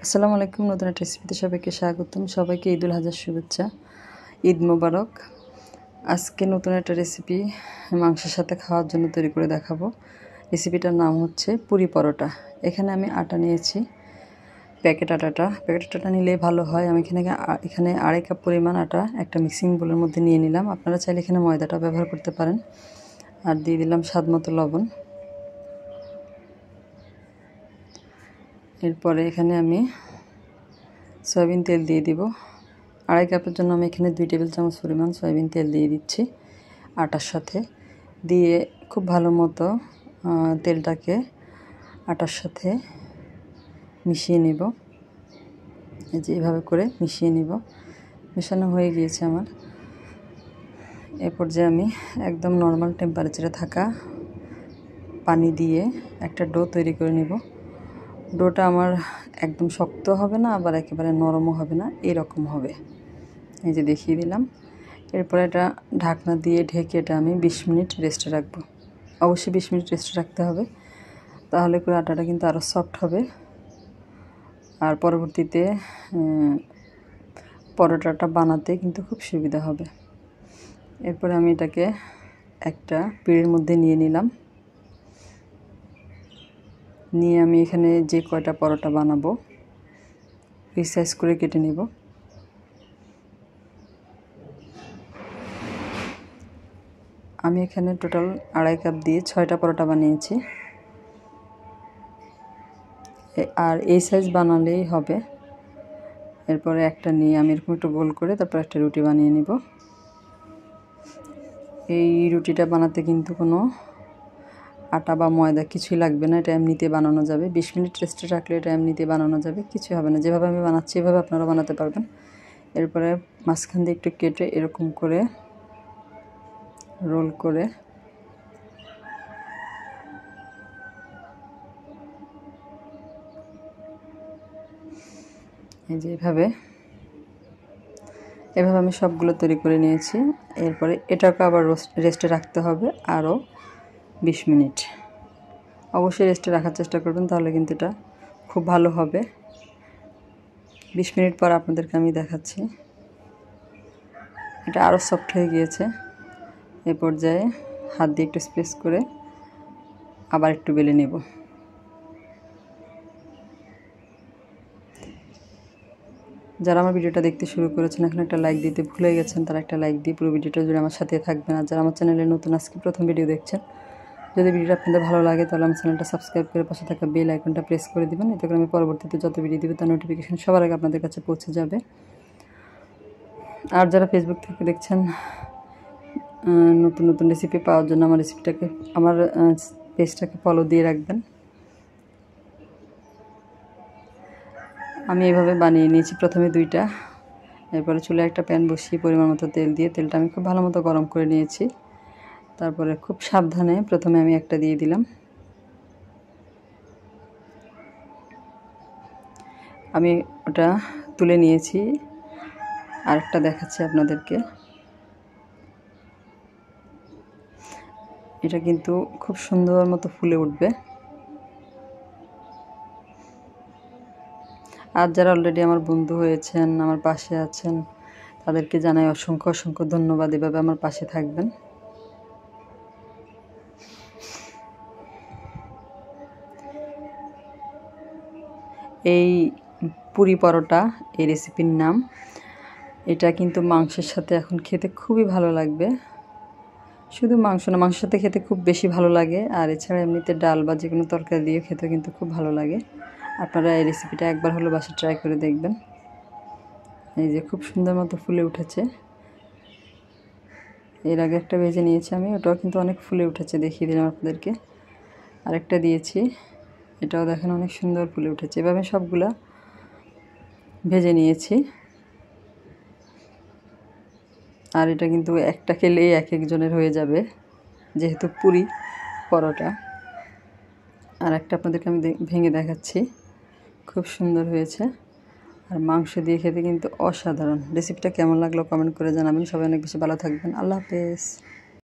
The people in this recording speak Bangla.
আসসালামু আলাইকুম। নতুন একটা রেসিপিতে সবাইকে স্বাগতম। সবাইকে ঈদুল আজহার শুভেচ্ছা, ঈদ মোবারক। আজকে নতুন একটা রেসিপি মাংসের সাথে খাওয়ার জন্য তৈরি করে দেখাবো। রেসিপিটার নাম হচ্ছে পুরি পরোটা। এখানে আমি আটা নিয়েছি, প্যাকেট আটাটা নিলেই ভালো হয়। আমি এখানে 2.5 কাপ পরিমাণ আটা একটা মিক্সিং বোলের মধ্যে নিয়ে নিলাম। আপনারা চাইলে এখানে ময়দাটা ব্যবহার করতে পারেন। আর দিয়ে দিলাম স্বাদ মতো লবণ। এরপরে এখানে আমি সয়াবিন তেল দিয়ে দিব। 2.5 কাপের জন্য আমি এখানে 2 টেবিল চামচ পরিমাণ সয়াবিন তেল দিয়ে দিচ্ছি আটার সাথে। দিয়ে খুব ভালো মতো তেলটাকে আটার সাথে মিশিয়ে নেব। এই যে এইভাবে করে মিশিয়ে নেব। মেশানো হয়ে গিয়েছে আমার। এরপর যে আমি একদম নর্মাল টেম্পারেচারে থাকা পানি দিয়ে একটা ডো তৈরি করে নেব। ডোটা আমার একদম শক্ত হবে না, আবার একেবারে নরমও হবে না, এরকম হবে। এই যে দেখিয়ে দিলাম। এরপর এটা ঢাকনা দিয়ে ঢেকে এটা আমি 20 মিনিট রেস্টে রাখবো। অবশ্যই 20 মিনিট রেস্টে রাখতে হবে, তাহলে করে আটাটা কিন্তু আরও সফট হবে। আর পরবর্তীতে পরোটাটা বানাতে কিন্তু খুব সুবিধা হবে। এরপরে আমি এটাকে একটা পিঁড়ির মধ্যে নিয়ে নিলাম। নিয়ে আমি এখানে যে কয়টা পরোটা বানাবো এই সাইজ করে কেটে নেব। আমি এখানে টোটাল 2.5 কাপ দিয়ে 6টা পরোটা বানিয়েছি। আর এই সাইজ বানালেই হবে। এরপরে একটা নিয়ে আমি এরকম একটু গোল করে তারপর একটা রুটি বানিয়ে নিব। এই রুটিটা বানাতে কিন্তু কোনো আটা বা ময়দা কিছুই লাগবে না, এটা এমনিতে বানানো যাবে। 20 মিনিট রেস্টে রাখলে এটা এমনিতে বানানো যাবে, কিছু হবে না। যেভাবে আমি বানাচ্ছি এভাবে আপনারা বানাতে পারবেন। এরপরে মাঝখান দিয়ে একটু কেটে এরকম করে রোল করে এই যে এভাবে আমি সবগুলো তৈরি করে নিয়েছি। এরপরে এটাকে আবার রেস্টে রাখতে হবে আরও 20 মিনিট। অবশ্যই রেস্টে রাখার চেষ্টা করবেন, তাহলে কিন্তু এটা খুব ভালো হবে। 20 মিনিট পর আপনাদেরকে আমি দেখাচ্ছি। এটা আরও সফট হয়ে গিয়েছে। এই পর্যায়ে হাত দিয়ে একটু স্প্রেস করে আবার একটু বেলে নেব। যারা আমার ভিডিওটা দেখতে শুরু করেছেন, এখন একটা লাইক দিতে ভুলে গেছেন, তারা একটা লাইক দিয়ে পুরো ভিডিওটা জুড়ে আমার সাথে থাকবেন। আর যারা আমার চ্যানেলে নতুন আজকে প্রথম ভিডিও দেখছেন, যদি ভিডিওটা আপনাদের ভালো লাগে তাহলে আমার চ্যানেলটা সাবস্ক্রাইব করে পাশে থাকা বেল আইকনটা প্রেস করে দিবেন। এতে করে আমি পরবর্তীতে যত ভিডিও দিব তার নোটিফিকেশন সবার আগে আপনাদের কাছে পৌঁছে যাবে। আর যারা ফেসবুক থেকে দেখছেন, নতুন নতুন রেসিপি পাওয়ার জন্য আমার পেজটাকে ফলো দিয়ে রাখবেন। আমি এইভাবে বানিয়ে নিয়েছি প্রথমে 2টা। এরপরে চুলায় একটা প্যান বসিয়ে পরিমাণ মতো তেল দিয়ে তেলটা আমি খুব ভালো মতো গরম করে নিয়েছি। তারপরে খুব সাবধানে প্রথমে আমি একটা দিয়ে দিলাম। আমি ওটা তুলে নিয়েছি, আরেকটা দেখাচ্ছি আপনাদেরকে। এটা কিন্তু খুব সুন্দর মতো ফুলে উঠবে। আর যারা অলরেডি আমার বন্ধু হয়েছেন, আমার পাশে আছেন, তাদেরকে জানাই অসংখ্য অসংখ্য ধন্যবাদ। এভাবে আমার পাশে থাকবেন। এই পুরি পরোটা এই রেসিপির নাম। এটা কিন্তু মাংসের সাথে এখন খেতে খুবই ভালো লাগবে। শুধু মাংস না, মাংসের সাথে খেতে খুব বেশি ভালো লাগে। আর এছাড়া এমনিতে ডাল বা যে কোনো তরকারি দিয়ে খেতে কিন্তু খুব ভালো লাগে। আপনারা এই রেসিপিটা একবার হলো বাসায় ট্রাই করে দেখবেন। এই যে খুব সুন্দর মতো ফুলে উঠেছে। এর আগে একটা ভেজে নিয়েছি আমি, ওটাও কিন্তু অনেক ফুলে উঠেছে, দেখিয়ে দিলাম আপনাদেরকে। আরেকটা দিয়েছি, এটাও দেখেন অনেক সুন্দর ফুলে উঠেছে। এভাবে সবগুলা ভেজে নিয়েছি। আর এটা কিন্তু একটা খেলেই এক একজনের হয়ে যাবে, যেহেতু পুরি পরোটা। আর একটা আপনাদেরকে আমি ভেঙে দেখাচ্ছি, খুব সুন্দর হয়েছে। আর মাংস দিয়ে খেতে কিন্তু অসাধারণ। রেসিপিটা কেমন লাগলো কমেন্ট করে জানাবেন। সবাই অনেক বেশি ভালো থাকবেন। আল্লাহ হাফেজ।